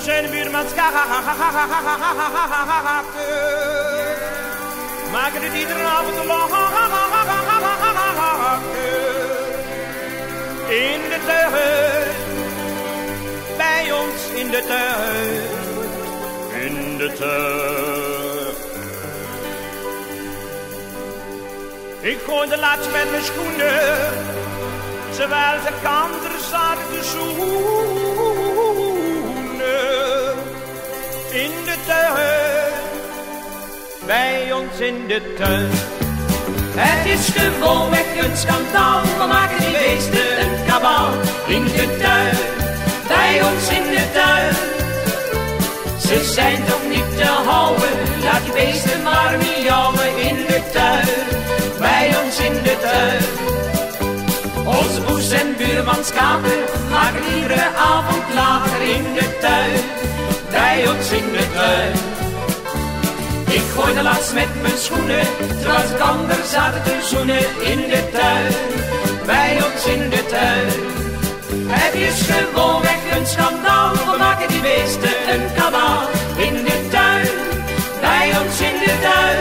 boes en buurmans kaken. Maken het iedere avond lang. In de tuin, bij ons in de tuin, in de tuin. Ik gooide laatst met mijn schoenen, terwijl de kanter zaten te zoenen. In de tuin, bij ons in de tuin. Het is gewoonweg een schandaal, we maken die beesten een kabaal. In de tuin, bij ons in de tuin. Ze zijn toch niet te houden, laat die beesten maar miauwen. In de tuin, bij ons in de tuin. Onze boes en buurmans kater maken iedere avond later. In de tuin, bij ons in de tuin. Ik gooide laatst met mijn schoenen, terwijl de ander zaten te zoenen. In de tuin, bij ons in de tuin. Het is gewoonweg een schandaal, we maken die beesten een kabaal. In de tuin, bij ons in de tuin.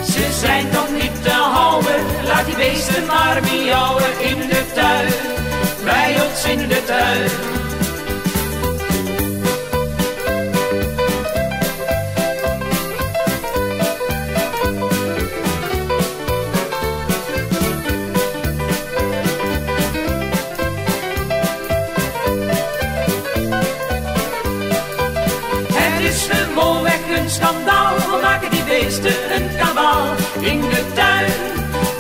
Ze zijn toch niet te houden, laat die beesten maar miauwen. In de tuin, bij ons in de tuin. Schandaal, we maken die beesten een kabaal. In de tuin,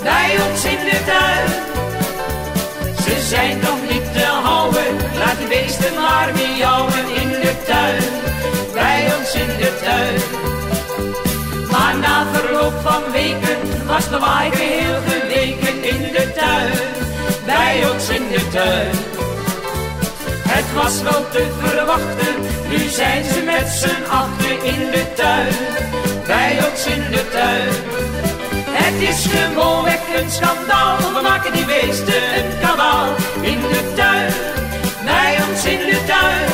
bij ons in de tuin. Ze zijn toch niet te houden, laat die beesten maar miauwen. In de tuin, bij ons in de tuin. Maar na verloop van weken was de waai geheel geweken. In de tuin, bij ons in de tuin. Het was wel te verwachten, nu zijn ze met z'n achten. In de tuin, bij ons in de tuin. Het is gewoonweg een schandaal, we maken die beesten een kabaal. In de tuin, bij ons in de tuin.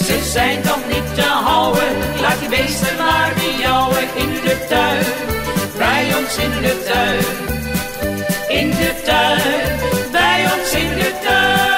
Ze zijn toch niet te houden, laat die beesten maar miauwen. In de tuin, bij ons in de tuin. In de tuin, bij ons in de tuin.